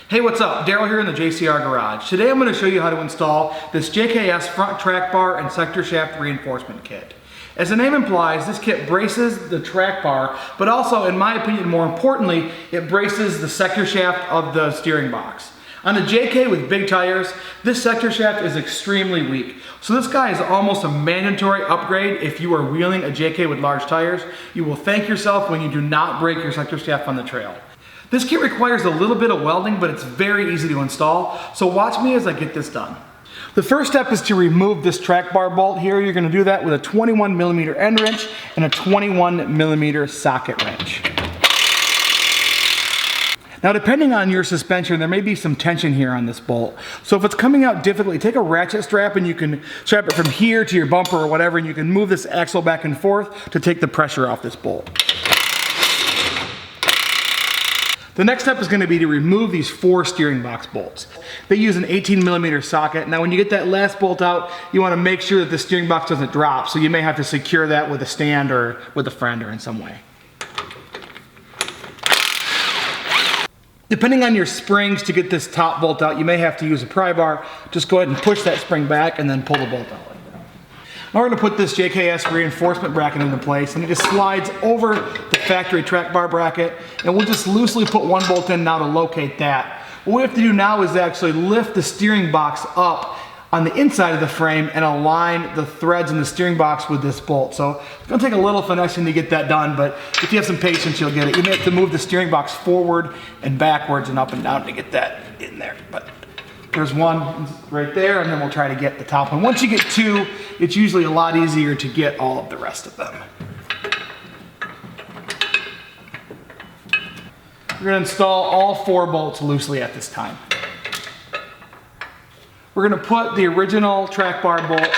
Hey, what's up? Daryl here in the JCR garage. Today I'm going to show you how to install this JKS front track bar and sector shaft reinforcement kit. As the name implies, this kit braces the track bar, but also, in my opinion, more importantly, it braces the sector shaft of the steering box. On a JK with big tires, this sector shaft is extremely weak. So this guy is almost a mandatory upgrade if you are wheeling a JK with large tires. You will thank yourself when you do not break your sector shaft on the trail. This kit requires a little bit of welding, but it's very easy to install. So watch me as I get this done. The first step is to remove this track bar bolt here. You're gonna do that with a 21mm end wrench and a 21mm socket wrench. Now, depending on your suspension, there may be some tension here on this bolt. So if it's coming out difficultly, take a ratchet strap and you can strap it from here to your bumper or whatever, and you can move this axle back and forth to take the pressure off this bolt. The next step is going to be to remove these 4 steering box bolts. They use an 18mm socket. Now when you get that last bolt out, you want to make sure that the steering box doesn't drop, so you may have to secure that with a stand or with a friend or in some way. Depending on your springs to get this top bolt out, you may have to use a pry bar. Just go ahead and push that spring back and then pull the bolt out. Now we're going to put this JKS reinforcement bracket into place, and it just slides over the factory track bar bracket, and we'll just loosely put one bolt in now to locate that. What we have to do now is actually lift the steering box up on the inside of the frame and align the threads in the steering box with this bolt. So it's going to take a little finessing to get that done, but if you have some patience, you'll get it. You may have to move the steering box forward and backwards and up and down to get that in there. But there's one right there, and then we'll try to get the top one. Once you get 2, it's usually a lot easier to get all of the rest of them. We're going to install all 4 bolts loosely at this time. We're going to put the original track bar bolt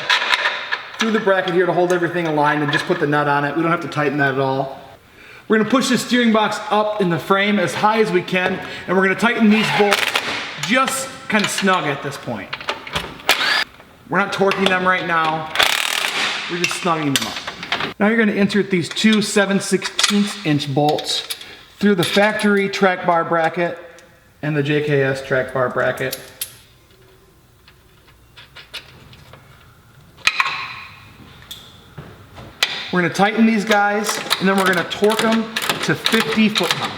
through the bracket here to hold everything aligned and just put the nut on it. We don't have to tighten that at all. We're going to push the steering box up in the frame as high as we can, and we're going to tighten these bolts just kind of snug at this point. We're not torquing them right now. We're just snugging them up. Now you're going to insert these 2 7/16" bolts through the factory track bar bracket and the JKS track bar bracket. We're going to tighten these guys, and then we're going to torque them to 50 foot-pounds.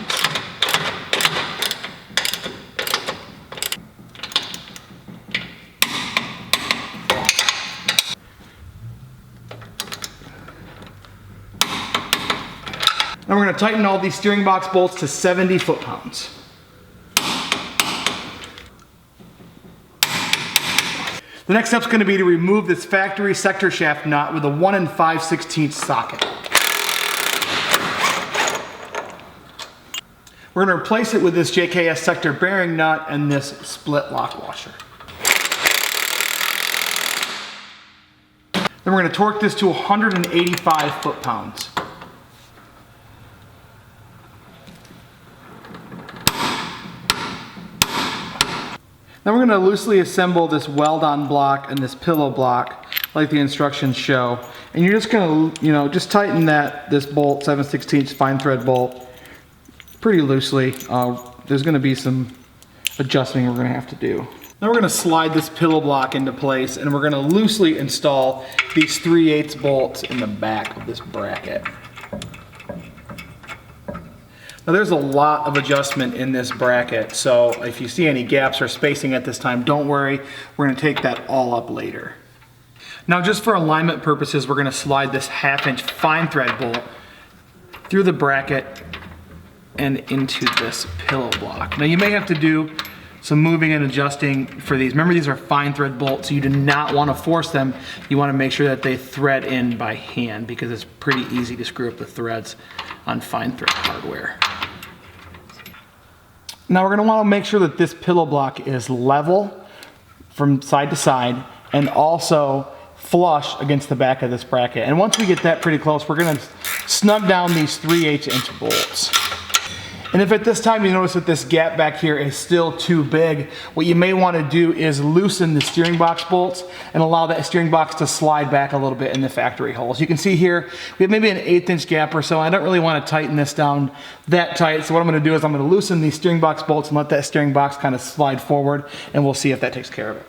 Now we're going to tighten all these steering box bolts to 70 foot-pounds. The next step is going to be to remove this factory sector shaft nut with a 1 5/16 socket. We're going to replace it with this JKS sector bearing nut and this split lock washer. Then we're going to torque this to 185 foot-pounds. Then we're going to loosely assemble this weld-on block and this pillow block like the instructions show. And you're just going to, just tighten this bolt, 7/16 fine thread bolt, pretty loosely. There's going to be some adjusting we're going to have to do. Now we're going to slide this pillow block into place, and we're going to loosely install these 3/8 bolts in the back of this bracket. Now there's a lot of adjustment in this bracket, so if you see any gaps or spacing at this time, don't worry, we're going to take that all up later. Now just for alignment purposes, we're going to slide this 1/2" fine thread bolt through the bracket and into this pillow block. Now you may have to do some moving and adjusting for these. Remember, these are fine thread bolts, so you do not want to force them. You want to make sure that they thread in by hand, because it's pretty easy to screw up the threads on fine thread hardware. Now we're going to want to make sure that this pillow block is level from side to side and also flush against the back of this bracket. And once we get that pretty close, we're going to snug down these 3/8" bolts. And if at this time you notice that this gap back here is still too big, what you may want to do is loosen the steering box bolts and allow that steering box to slide back a little bit in the factory holes. You can see here, we have maybe an 1/8 inch gap or so. I don't really want to tighten this down that tight. So what I'm going to do is I'm going to loosen these steering box bolts and let that steering box kind of slide forward, and we'll see if that takes care of it.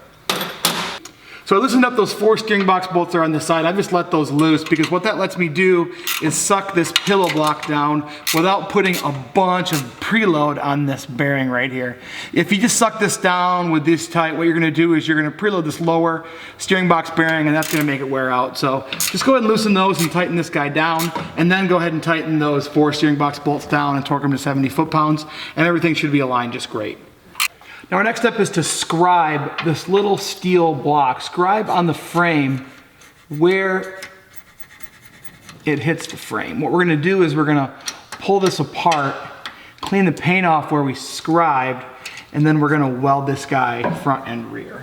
So I loosened up those 4 steering box bolts that are on the side. I just let those loose because what that lets me do is suck this pillow block down without putting a bunch of preload on this bearing right here. If you just suck this down with this tight, what you're gonna do is you're gonna preload this lower steering box bearing, and that's gonna make it wear out. So just go ahead and loosen those and tighten this guy down, and then go ahead and tighten those 4 steering box bolts down and torque them to 70 foot-pounds, and everything should be aligned just great. Now our next step is to scribe this little steel block. Scribe on the frame where it hits the frame. What we're gonna do is we're gonna pull this apart, clean the paint off where we scribed, and then we're gonna weld this guy front and rear.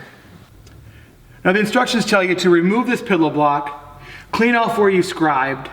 Now the instructions tell you to remove this pillow block, clean off where you scribed,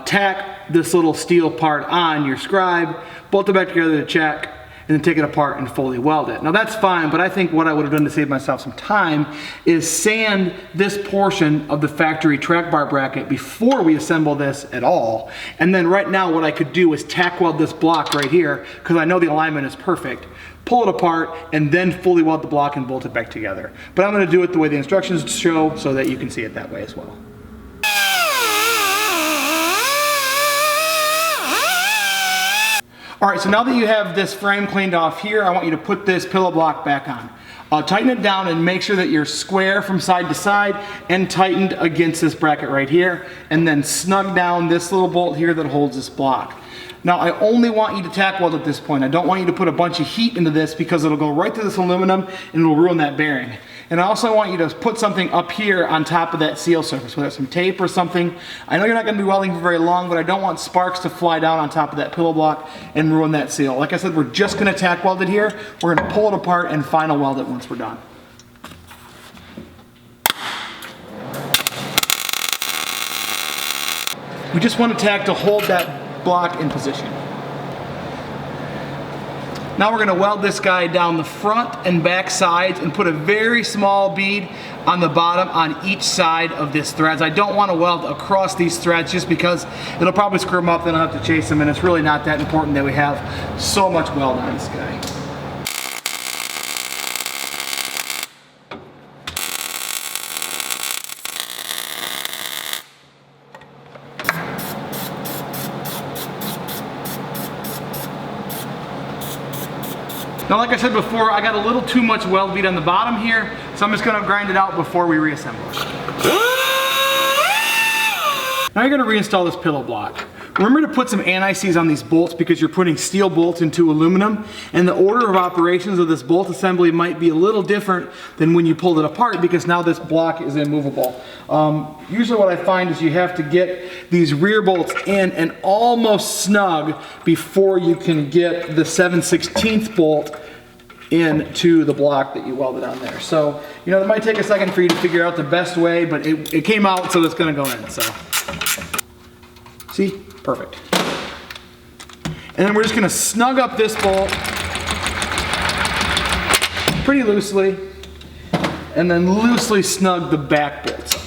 tack this little steel part on your scribe, bolt it back together to check, and then take it apart and fully weld it. Now that's fine, but I think what I would have done to save myself some time is sand this portion of the factory track bar bracket before we assemble this at all. And then right now what I could do is tack weld this block right here, because I know the alignment is perfect, pull it apart, and then fully weld the block and bolt it back together. But I'm gonna do it the way the instructions show so that you can see it that way as well. All right, so now that you have this frame cleaned off here, I want you to put this pillow block back on. Tighten it down and make sure that you're square from side to side and tightened against this bracket right here, and then snug down this little bolt here that holds this block. Now I only want you to tack weld at this point. I don't want you to put a bunch of heat into this because it'll go right through this aluminum and it'll ruin that bearing. And I also want you to put something up here on top of that seal surface, whether it's some tape or something. I know you're not going to be welding for very long, but I don't want sparks to fly down on top of that pillow block and ruin that seal. Like I said, we're just going to tack weld it here. We're going to pull it apart and final weld it once we're done. We just want to tack to hold that block in position. Now we're going to weld this guy down the front and back sides and put a very small bead on the bottom on each side of this threads. I don't want to weld across these threads just because it'll probably screw them up, then I'll have to chase them, and it's really not that important that we have so much weld on this guy. Now, like I said before, I got a little too much weld bead on the bottom here, so I'm just gonna grind it out before we reassemble it. Now you're gonna reinstall this pillow block. Remember to put some anti-seize on these bolts because you're putting steel bolts into aluminum, and the order of operations of this bolt assembly might be a little different than when you pulled it apart because now this block is immovable. Usually what I find is you have to get these rear bolts in and almost snug before you can get the 7/16 bolt into the block that you welded on there. So, you know, it might take a second for you to figure out the best way, but it came out, so it's gonna go in, so. See? Perfect. And then we're just gonna snug up this bolt pretty loosely, and then loosely snug the back bolts up.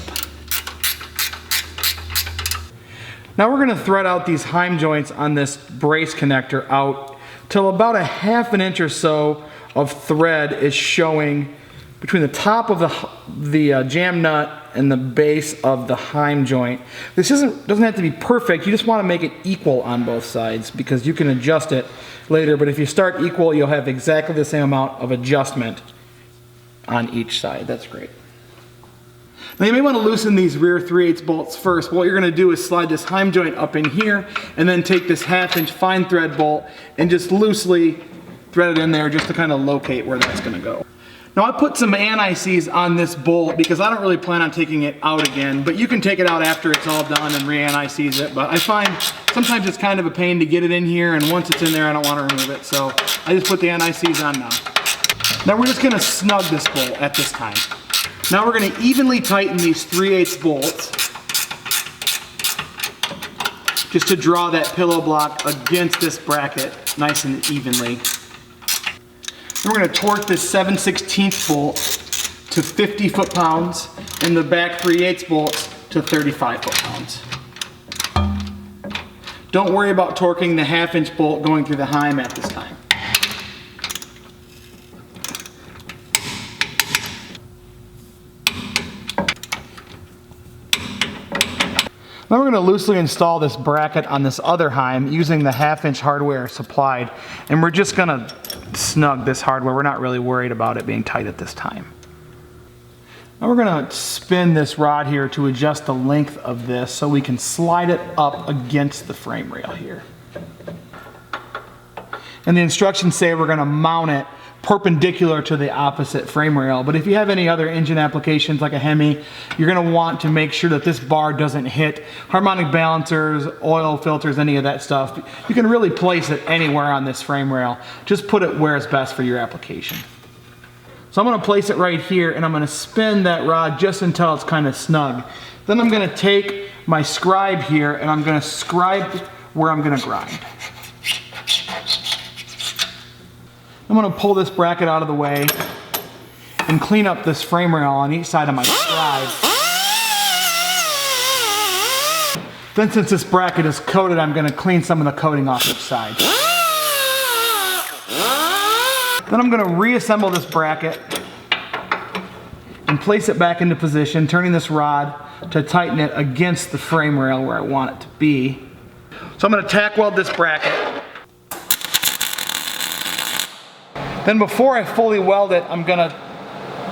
Now we're gonna thread out these heim joints on this brace connector out till about a 1/2 inch or so of thread is showing between the top of the jam nut and the base of the heim joint. This doesn't have to be perfect, you just want to make it equal on both sides because you can adjust it later, but if you start equal, you'll have exactly the same amount of adjustment on each side. That's great. Now you may want to loosen these rear 3/8 bolts first. What you're going to do is slide this heim joint up in here and then take this 1/2 inch fine thread bolt and just loosely thread it in there just to kind of locate where that's going to go. Now I put some anti-seize on this bolt because I don't really plan on taking it out again, but you can take it out after it's all done and re-anti-seize it. But I find sometimes it's kind of a pain to get it in here, and once it's in there I don't want to remove it, so I just put the anti-seize on now. Now we're just going to snug this bolt at this time. Now we're going to evenly tighten these 3/8 bolts just to draw that pillow block against this bracket nice and evenly. Then we're going to torque this 7/16 bolt to 50 foot-pounds and the back 3/8 bolts to 35 foot-pounds. Don't worry about torquing the 1/2-inch bolt going through the heim at this time. Now we're going to loosely install this bracket on this other heim using the 1/2-inch hardware supplied, and we're just going to snug this hardware. We're not really worried about it being tight at this time. Now we're going to spin this rod here to adjust the length of this so we can slide it up against the frame rail here. And the instructions say we're going to mount it perpendicular to the opposite frame rail, but if you have any other engine applications like a Hemi, you're going to want to make sure that this bar doesn't hit harmonic balancers, oil filters, any of that stuff. You can really place it anywhere on this frame rail. Just put it where it's best for your application. So I'm going to place it right here, and I'm going to spin that rod just until it's kind of snug. Then I'm going to take my scribe here and I'm going to scribe where I'm going to grind. I'm going to pull this bracket out of the way and clean up this frame rail on each side of my scribe. Then since this bracket is coated, I'm going to clean some of the coating off each side. Then I'm going to reassemble this bracket and place it back into position, turning this rod to tighten it against the frame rail where I want it to be. So I'm going to tack weld this bracket. Then before I fully weld it, I'm going to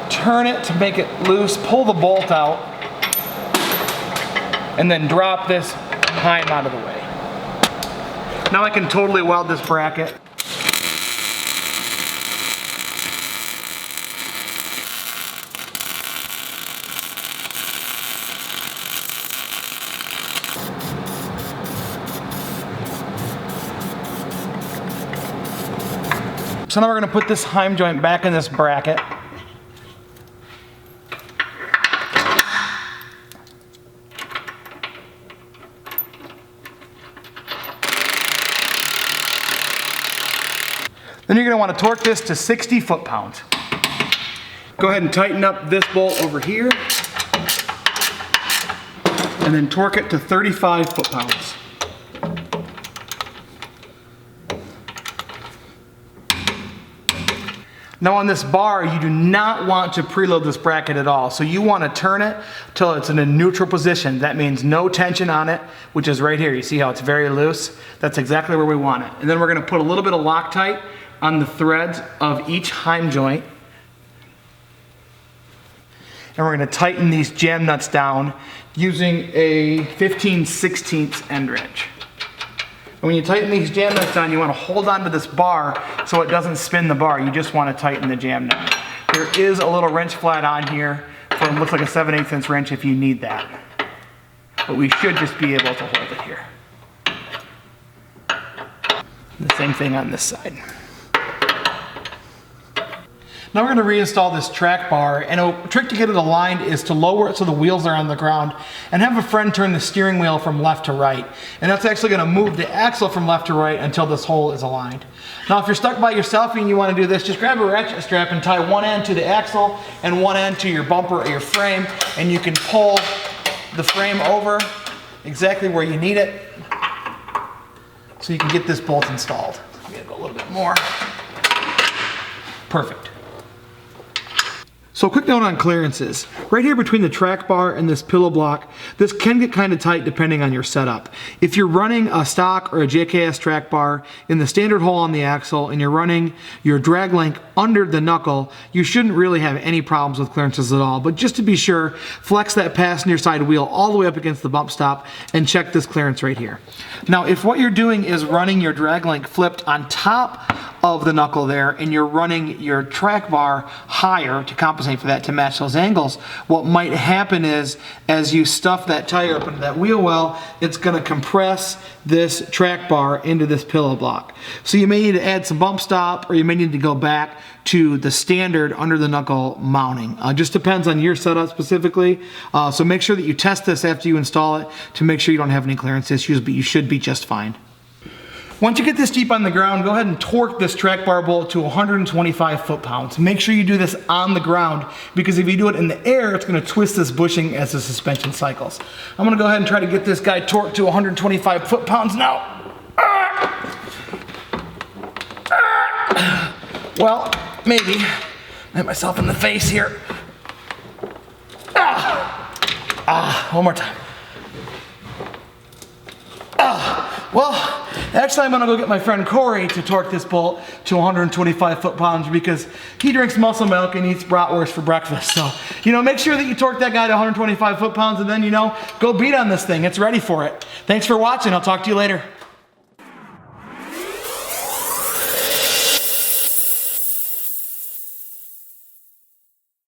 turn it to make it loose, pull the bolt out, and then drop this heim out of the way. Now I can totally weld this bracket. So now we're going to put this heim joint back in this bracket. Then you're going to want to torque this to 60 foot-pounds. Go ahead and tighten up this bolt over here, and then torque it to 35 foot-pounds. Now on this bar, you do not want to preload this bracket at all. So you want to turn it till it's in a neutral position. That means no tension on it, which is right here. You see how it's very loose? That's exactly where we want it. And then we're going to put a little bit of Loctite on the threads of each heim joint. And we're going to tighten these jam nuts down using a 15/16 end wrench. And when you tighten these jam nuts down, you want to hold on to this bar so it doesn't spin the bar. You just want to tighten the jam nut. There is a little wrench flat on here for what looks like a 7/8 wrench if you need that. But we should just be able to hold it here. The same thing on this side. Now we're going to reinstall this track bar, and a trick to get it aligned is to lower it so the wheels are on the ground and have a friend turn the steering wheel from left to right. And that's actually going to move the axle from left to right until this hole is aligned. Now if you're stuck by yourself and you want to do this, just grab a ratchet strap and tie one end to the axle and one end to your bumper or your frame, and you can pull the frame over exactly where you need it so you can get this bolt installed. I'm going to go a little bit more. Perfect. So a quick note on clearances. Right here between the track bar and this pillow block, this can get kind of tight depending on your setup. If you're running a stock or a JKS track bar in the standard hole on the axle and you're running your drag link under the knuckle, you shouldn't really have any problems with clearances at all. But just to be sure, flex that passenger side wheel all the way up against the bump stop and check this clearance right here. Now if what you're doing is running your drag link flipped on top of the knuckle there and you're running your track bar higher to compensate for that, to match those angles, what might happen is as you stuff that tire up into that wheel well, it's going to compress this track bar into this pillow block. So you may need to add some bump stop, or you may need to go back to the standard under the knuckle mounting. Just depends on your setup specifically. So make sure that you test this after you install it to make sure you don't have any clearance issues, but you should be just fine. Once you get this Jeep on the ground, go ahead and torque this track bar bolt to 125 foot-pounds. Make sure you do this on the ground, because if you do it in the air, it's going to twist this bushing as the suspension cycles. I'm going to go ahead and try to get this guy torqued to 125 foot-pounds now. Well, maybe. Hit myself in the face here. One more time. Well, actually I'm gonna go get my friend Corey to torque this bolt to 125 foot-pounds, because he drinks muscle milk and eats bratwurst for breakfast. So, make sure that you torque that guy to 125 foot-pounds, and then, go beat on this thing. It's ready for it. Thanks for watching. I'll talk to you later.